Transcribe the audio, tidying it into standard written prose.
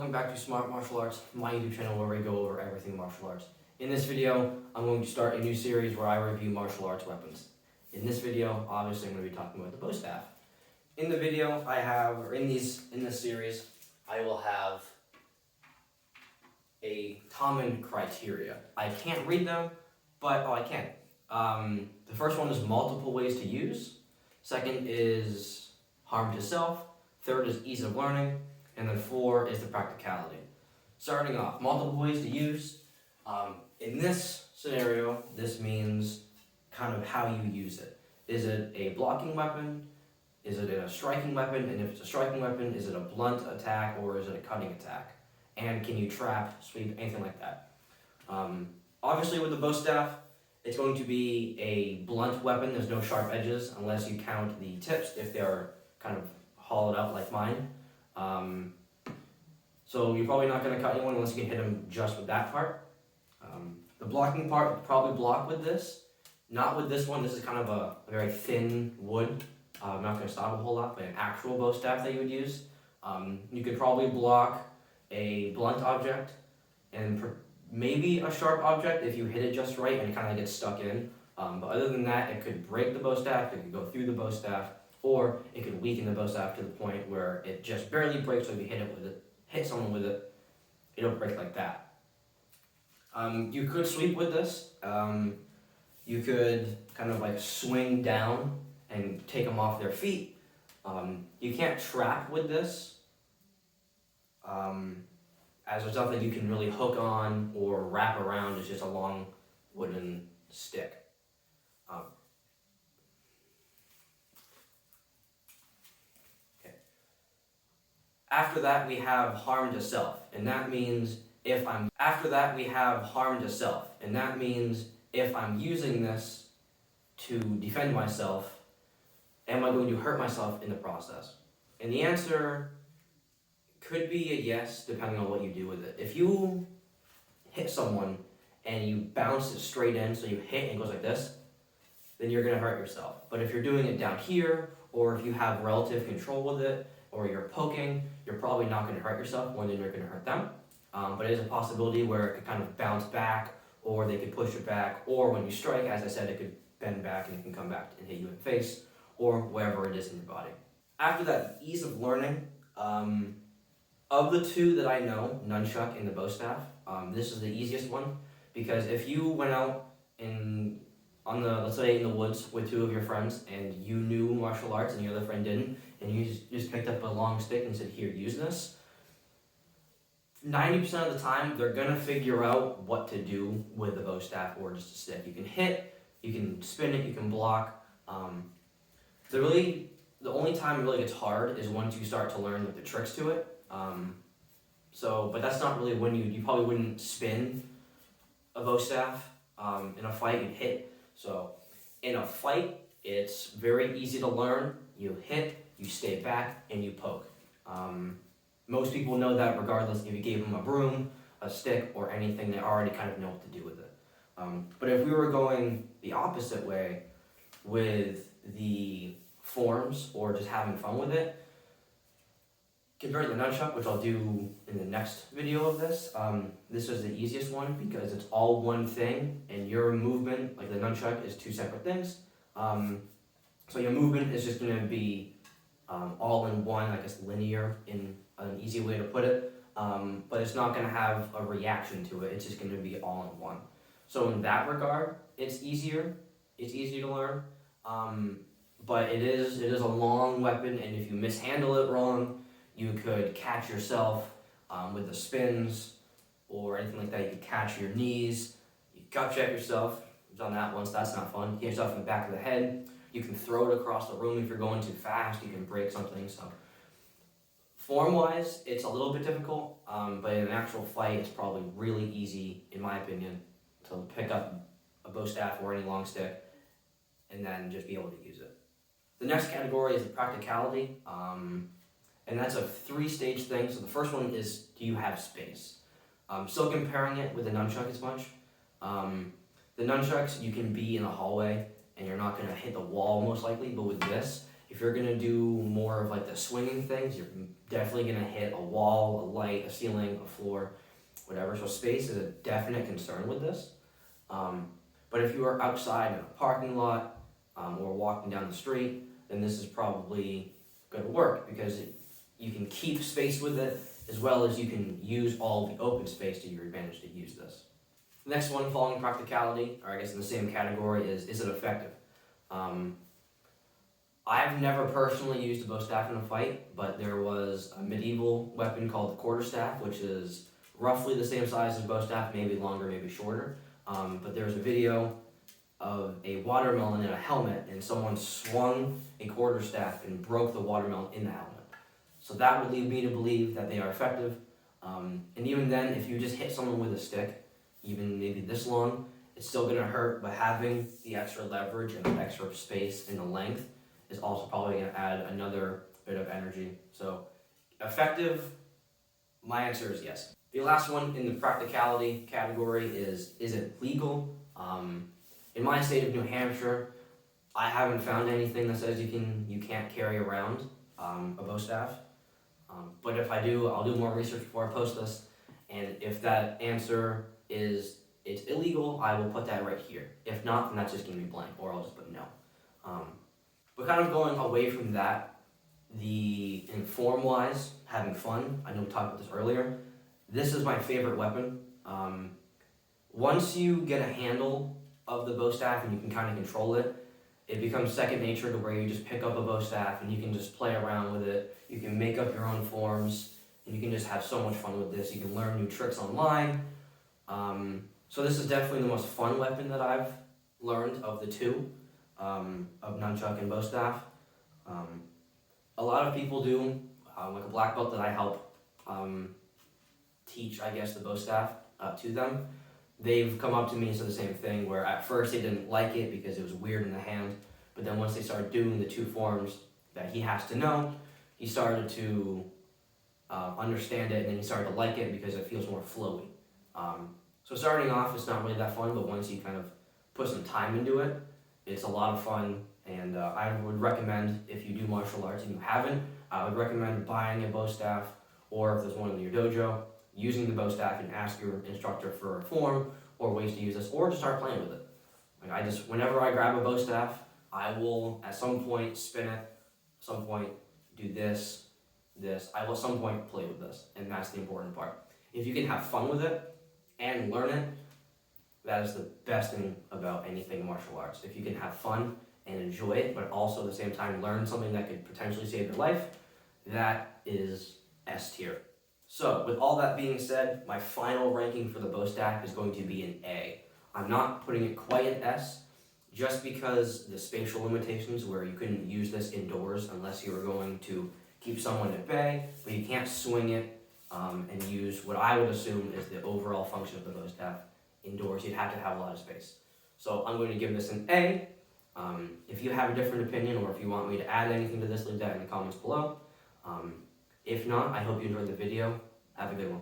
welcome back to Smart Martial Arts, my YouTube channel where we go over everything martial arts. In this video, I'm going to start a new series where I review martial arts weapons. In this video, obviously I'm going to be talking about the bow staff. In the video, in this series, I will have a common criteria. I can't read them, but I can. The first one is multiple ways to use. Second is harm to self. Third is ease of learning. And then 4 is the practicality. Starting off, multiple ways to use. In this scenario, this means kind of how you use it. Is it a blocking weapon? Is it a striking weapon? And if it's a striking weapon, is it a blunt attack or is it a cutting attack? And can you trap, sweep, anything like that? Obviously with the bow staff, it's going to be a blunt weapon. There's no sharp edges unless you count the tips if they're kind of hollowed out like mine. So you're probably not going to cut anyone unless you can hit them just with that part. The blocking part, you probably block with this. Not with this one. This is kind of a very thin wood. Not going to stop a whole lot, but an actual bow staff that you would use. You could probably block a blunt object and maybe a sharp object if you hit it just right and it kind of gets stuck in. But other than that, it could break the bow staff, it could go through the bow staff, or it could weaken the bow staff to the point where it just barely breaks. So if you hit someone with it, it'll break like that. You could sweep with this. You could kind of like swing down and take them off their feet. You can't trap with this, as there's nothing you can really hook on or wrap around. It's just a long wooden stick. After that, we have harm to self, and that means if I'm using this to defend myself, am I going to hurt myself in the process? And the answer could be a yes, depending on what you do with it. If you hit someone and you bounce it straight in, so you hit and it goes like this, then you're going to hurt yourself. But if you're doing it down here, or if you have relative control with it, or you're poking, you're probably not going to hurt yourself more than you're going to hurt them. But it is a possibility where it could kind of bounce back, or they could push it back, or when you strike, as I said, it could bend back and it can come back and hit you in the face, or wherever it is in your body. After that, ease of learning. Of the two that I know, nunchuck and the bow staff, this is the easiest one, because if you went out let's say in the woods with 2 of your friends and you knew martial arts and your other friend didn't, and you just picked up a long stick and said, here, use this, 90% of the time they're going to figure out what to do with the bow staff or just a stick. You can hit, you can spin it, you can block. The only time it really gets hard is once you start to learn the tricks to it. But that's not really when you probably wouldn't spin a bow staff in a fight. You'd hit. So in a fight, it's very easy to learn. You hit, you stay back, and you poke. Most people know that regardless if you gave them a broom, a stick, or anything, they already kind of know what to do with it. But if we were going the opposite way with the forms or just having fun with it, compared to the nunchuck, which I'll do in the next video of this, this is the easiest one because it's all one thing, and your movement, like the nunchuck, is 2 separate things. So your movement is just going to be all in one, I guess linear in an easy way to put it, but it's not going to have a reaction to it. It's just going to be all in one. So in that regard, it's easier to learn, but it is a long weapon, and if you mishandle it wrong, you could catch yourself with the spins or anything like that. You could catch your knees, you gut check yourself. I've done that once, that's not fun. Hit yourself in the back of the head. You can throw it across the room if you're going too fast. You can break something. So form-wise, it's a little bit difficult, but in an actual fight, it's probably really easy, in my opinion, to pick up a bow staff or any long stick and then just be able to use it. The next category is the practicality. And that's a 3-stage thing. So the first one is, do you have space? Still comparing it with the nunchuck as much. The nunchucks, you can be in a hallway and you're not going to hit the wall most likely, but with this, If you're gonna do more of like the swinging things, you're definitely gonna hit a wall, a light, a ceiling, a floor, whatever. So space is a definite concern with this. But if you are outside in a parking lot or walking down the street, then this is probably going to work because you can keep space with it as well as you can use all the open space to your advantage to use this. The next one, following practicality, or I guess in the same category, is it effective? I've never personally used a bow staff in a fight, but there was a medieval weapon called the quarterstaff, which is roughly the same size as a bow staff, maybe longer, maybe shorter. But there's a video of a watermelon in a helmet, and someone swung a quarterstaff and broke the watermelon in the helmet. So that would lead me to believe that they are effective. And even then, if you just hit someone with a stick, even maybe this long, it's still gonna hurt, but having the extra leverage and the extra space and the length is also probably gonna add another bit of energy. So effective, my answer is yes. The last one in the practicality category is it legal? In my state of New Hampshire, I haven't found anything that says you can't carry around a bow staff. But if I do, I'll do more research before I post this. And if that answer is it's illegal, I will put that right here. If not, then that's just gonna be blank, or I'll just put no. But kind of going away from that, in form-wise, having fun, I know we talked about this earlier, this is my favorite weapon. Once you get a handle of the bow staff and you can kind of control it, it becomes second nature to where you just pick up a bow staff and you can just play around with it. You can make up your own forms and you can just have so much fun with this. You can learn new tricks online. So this is definitely the most fun weapon that I've learned of the two, of nunchuck and bow staff. A lot of people do, like a black belt that I help teach, I guess, the bow staff to them. They've come up to me and said the same thing, where at first they didn't like it because it was weird in the hand, but then once they started doing the two forms that he has to know, he started to understand it, and then he started to like it because it feels more flowy. So starting off, it's not really that fun, but once you kind of put some time into it, it's a lot of fun, and I would recommend, if you do martial arts and you haven't, I would recommend buying a bow staff, or if there's one in your dojo, using the bow staff and ask your instructor for a form or ways to use this, or just start playing with it. Like whenever I grab a bow staff, I will at some point spin it, at some point do this. I will at some point play with this, and that's the important part. If you can have fun with it and learn it, that is the best thing about anything martial arts. If you can have fun and enjoy it, but also at the same time learn something that could potentially save your life, that is S tier. So, with all that being said, my final ranking for the bow staff is going to be an A. I'm not putting it quite an S, just because the spatial limitations where you couldn't use this indoors unless you were going to keep someone at bay, but you can't swing it and use what I would assume is the overall function of the bow staff indoors. You'd have to have a lot of space. So I'm going to give this an A. If you have a different opinion, or if you want me to add anything to this, leave that in the comments below. If not, I hope you enjoyed the video. Have a good one.